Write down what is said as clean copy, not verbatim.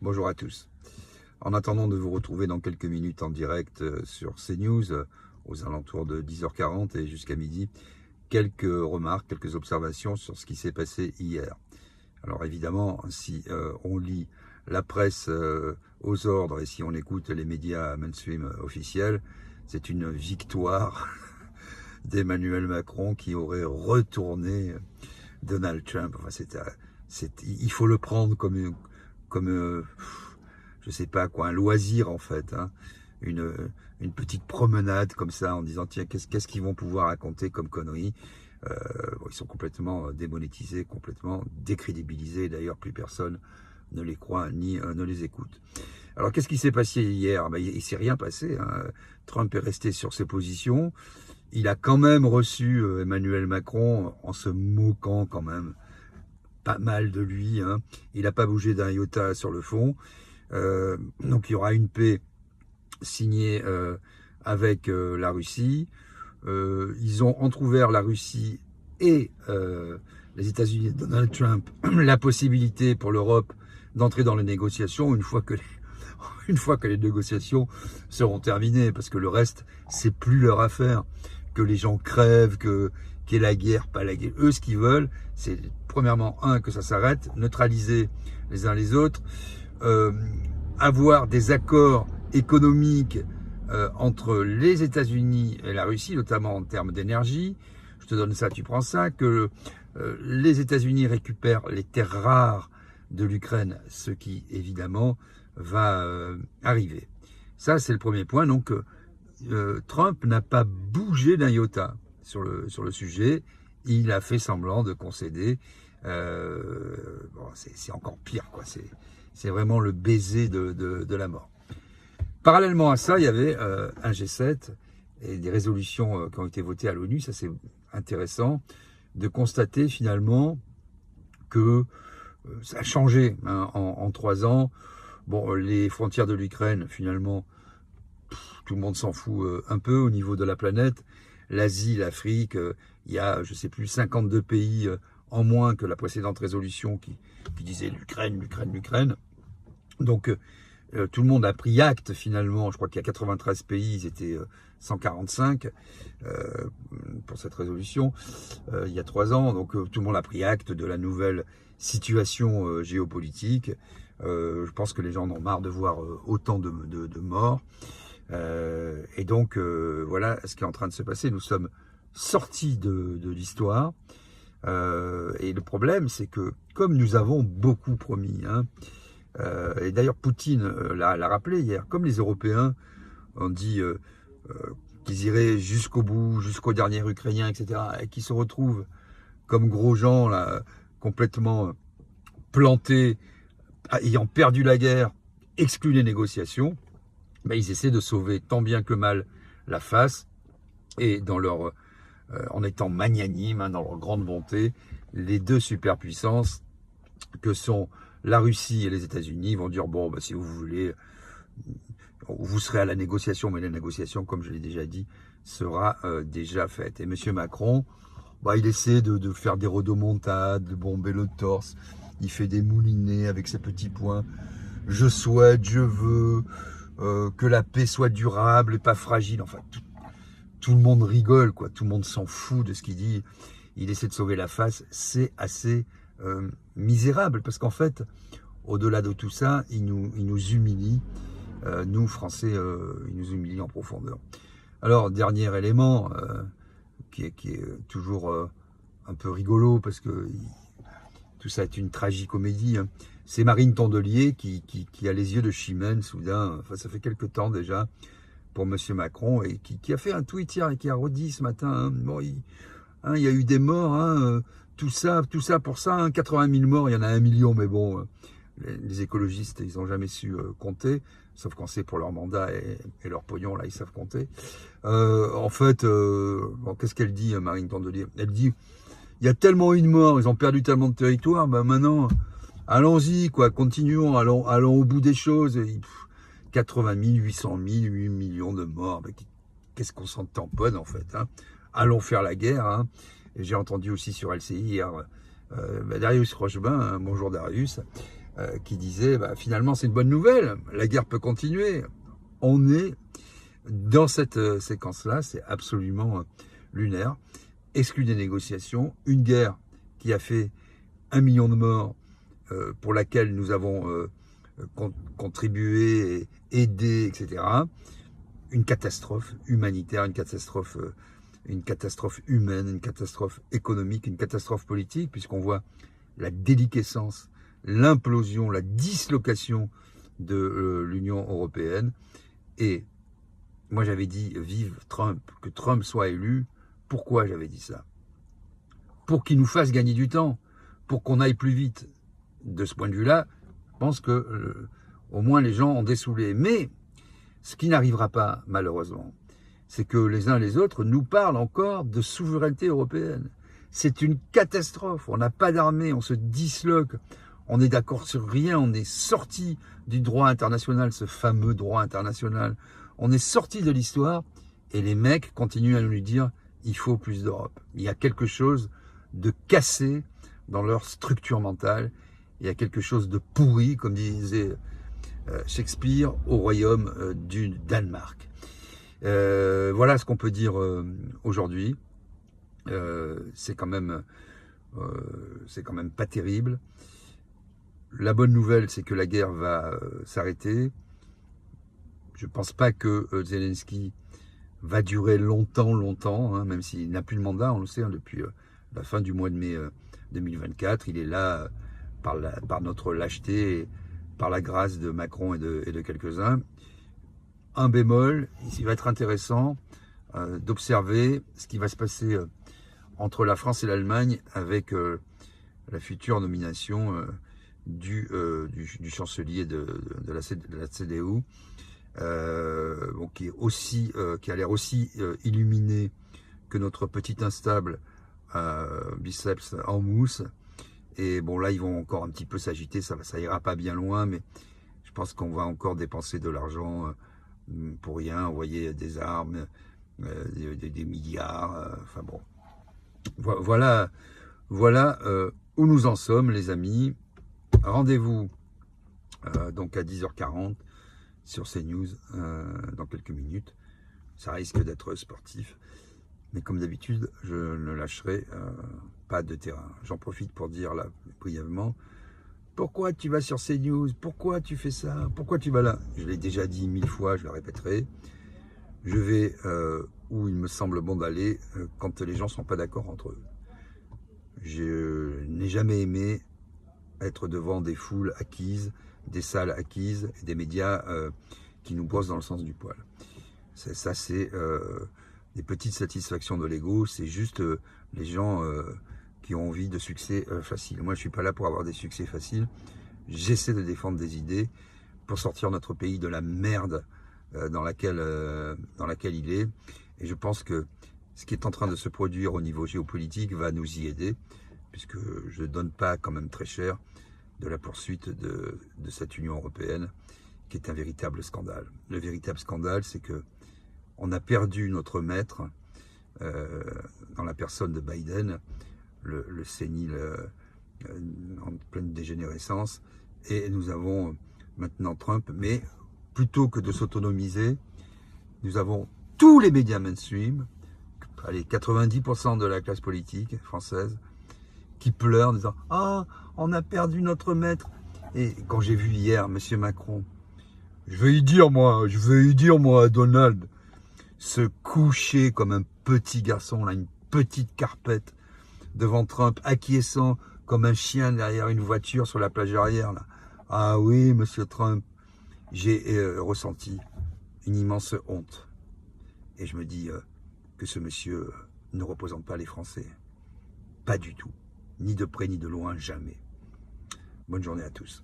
bonjour à tous. En attendant de vous retrouver dans quelques minutes en direct sur CNews, aux alentours de 10h40 et jusqu'à midi, quelques remarques, quelques observations sur ce qui s'est passé hier. Alors évidemment, si on lit la presse aux ordres et si on écoute les médias mainstream officiels, c'est une victoire d'Emmanuel Macron qui aurait retourné Donald Trump. Enfin, il faut le prendre comme je sais pas quoi, un loisir en fait, hein. Une petite promenade comme ça en disant tiens, qu'est-ce qu'ils vont pouvoir raconter comme conneries. Ils sont complètement démonétisés, complètement décrédibilisés. D'ailleurs, plus personne ne les croit ni ne les écoute. Alors, qu'est-ce qui s'est passé hier? Il s'est rien passé, hein. Trump est resté sur ses positions. Il a quand même reçu Emmanuel Macron en se moquant quand même pas mal de lui, hein. Il n'a pas bougé d'un iota sur le fond. Donc il y aura une paix signée avec la Russie. Ils ont entrouvert la Russie et les États-Unis de Donald Trump la possibilité pour l'Europe d'entrer dans les négociations une fois que les négociations seront terminées, parce que le reste, c'est plus leur affaire. Que les gens crèvent, qu'il y ait la guerre, pas la guerre. Eux, ce qu'ils veulent, c'est premièrement, que ça s'arrête, neutraliser les uns les autres, avoir des accords économiques entre les États-Unis et la Russie, notamment en termes d'énergie. Je te donne ça, tu prends ça. Que les États-Unis récupèrent les terres rares de l'Ukraine, ce qui, évidemment, va arriver. Ça, c'est le premier point. Donc, Trump n'a pas bougé d'un iota sur le sujet. Il a fait semblant de concéder. C'est encore pire, quoi. C'est vraiment le baiser de la mort. Parallèlement à ça, il y avait un G7 et des résolutions qui ont été votées à l'ONU. Ça, c'est intéressant de constater finalement que ça a changé, hein, en 3 ans. Bon, les frontières de l'Ukraine, finalement, tout le monde s'en fout un peu au niveau de la planète. L'Asie, l'Afrique, il y a, je sais plus, 52 pays en moins que la précédente résolution qui disait l'Ukraine. Donc, tout le monde a pris acte finalement. Je crois qu'il y a 93 pays, ils étaient 145 pour cette résolution il y a 3 ans. Donc, tout le monde a pris acte de la nouvelle situation géopolitique. Je pense que les gens en ont marre de voir autant de morts. Et donc, voilà ce qui est en train de se passer. Nous sommes sortis de l'histoire. Et le problème, c'est que, comme nous avons beaucoup promis, hein, et d'ailleurs Poutine l'a rappelé hier, comme les Européens ont dit qu'ils iraient jusqu'au bout, jusqu'au dernier Ukrainien, etc., et qui se retrouvent comme gros gens, là, complètement plantés, ayant perdu la guerre, exclus des négociations, ils essaient de sauver tant bien que mal la face, et en étant magnanimes, hein, dans leur grande bonté, les deux superpuissances que sont la Russie et les États-Unis vont dire bon, si vous voulez, vous serez à la négociation, mais la négociation, comme je l'ai déjà dit, sera déjà faite. Et M. Macron, il essaie de faire des rodomontades, de bomber le torse, il fait des moulinets avec ses petits points. Je souhaite, je veux que la paix soit durable et pas fragile. Enfin, tout le monde rigole, quoi. Tout le monde s'en fout de ce qu'il dit. Il essaie de sauver la face. C'est assez misérable, parce qu'en fait, au-delà de tout ça, il nous humilie. Nous, Français, il nous humilie en profondeur. Alors, dernier élément qui est toujours un peu rigolo, parce que tout ça est une tragicomédie, hein. C'est Marine Tondelier qui a les yeux de chimène soudain. Enfin, ça fait quelque temps déjà pour M. Macron, et qui a fait un tweet hier et qui a redit ce matin, hein, bon, il y a eu des morts, hein, tout ça pour ça, hein, 80 000 morts, il y en a 1 million, mais bon, les écologistes, ils n'ont jamais su compter, sauf quand c'est pour leur mandat et leur pognon, là, ils savent compter. En fait, qu'est-ce qu'elle dit, Marine Tondelier? Elle dit, il y a tellement eu de morts, ils ont perdu tellement de territoire, maintenant, allons-y, quoi, continuons, allons au bout des choses. 80 000, 800 000, 8 millions de morts, qu'est-ce qu'on s'en tamponne, en fait, hein? Allons faire la guerre, hein. Et j'ai entendu aussi sur LCI hier Darius Rochebin, hein, bonjour Darius, qui disait bah, finalement c'est une bonne nouvelle, la guerre peut continuer. On est dans cette séquence-là, c'est absolument lunaire, exclu des négociations, une guerre qui a fait 1 million de morts, pour laquelle nous avons contribué, aidé, etc. Une catastrophe humanitaire, une catastrophe humaine, une catastrophe économique, une catastrophe politique, puisqu'on voit la déliquescence, l'implosion, la dislocation de l'Union européenne. Et moi j'avais dit vive Trump, que Trump soit élu. Pourquoi j'avais dit ça? Pour qu'il nous fasse gagner du temps, pour qu'on aille plus vite. De ce point de vue-là, je pense que au moins les gens ont dessoulé. Mais ce qui n'arrivera pas, malheureusement, c'est que les uns et les autres nous parlent encore de souveraineté européenne. C'est une catastrophe. On n'a pas d'armée, on se disloque, on est d'accord sur rien, on est sorti du droit international, ce fameux droit international. On est sorti de l'histoire et les mecs continuent à nous dire il faut plus d'Europe. Il y a quelque chose de cassé dans leur structure mentale. Il y a quelque chose de pourri, comme disait Shakespeare, au royaume du Danemark. Voilà ce qu'on peut dire aujourd'hui. C'est quand même pas terrible. La bonne nouvelle, c'est que la guerre va s'arrêter. Je ne pense pas que Zelensky va durer longtemps, hein, même s'il n'a plus de mandat, on le sait, hein, depuis la fin du mois de mai 2024. Il est là par notre lâcheté, par la grâce de Macron et de quelques-uns. Un bémol, il va être intéressant d'observer ce qui va se passer entre la France et l'Allemagne avec la future nomination du chancelier de la CDU, bon, qui a l'air aussi illuminé que notre petit instable biceps en mousse. Et bon, là, ils vont encore un petit peu s'agiter, ça ira pas bien loin, mais je pense qu'on va encore dépenser de l'argent pour rien, envoyer des armes, des milliards, enfin bon. Voilà où nous en sommes, les amis. Rendez-vous donc à 10h40 sur CNews dans quelques minutes. Ça risque d'être sportif. Mais comme d'habitude, je ne lâcherai pas de terrain. J'en profite pour dire là, brièvement, pourquoi tu vas sur CNews? Pourquoi tu fais ça? Pourquoi tu vas là? Je l'ai déjà dit 1000 fois, je le répéterai. Je vais où il me semble bon d'aller quand les gens ne sont pas d'accord entre eux. Je n'ai jamais aimé être devant des foules acquises, des salles acquises et des médias qui nous brossent dans le sens du poil. Ça, c'est des petites satisfactions de l'ego, c'est juste les gens qui ont envie de succès facile. Moi, je ne suis pas là pour avoir des succès faciles. J'essaie de défendre des idées pour sortir notre pays de la merde dans laquelle il est. Et je pense que ce qui est en train de se produire au niveau géopolitique va nous y aider, puisque je ne donne pas quand même très cher de la poursuite de cette Union européenne, qui est un véritable scandale. Le véritable scandale, c'est que on a perdu notre maître dans la personne de Biden, le sénile en pleine dégénérescence, et nous avons maintenant Trump, mais plutôt que de s'autonomiser, nous avons tous les médias mainstream, allez, 90% de la classe politique française, qui pleurent en disant « Ah, on a perdu notre maître !» Et quand j'ai vu hier M. Macron, je vais y dire moi, Donald, se coucher comme un petit garçon, là, une petite carpette devant Trump, acquiesçant comme un chien derrière une voiture sur la plage arrière. Là. Ah oui, monsieur Trump, j'ai ressenti une immense honte. Et je me dis que ce monsieur ne représente pas les Français. Pas du tout. Ni de près ni de loin, jamais. Bonne journée à tous.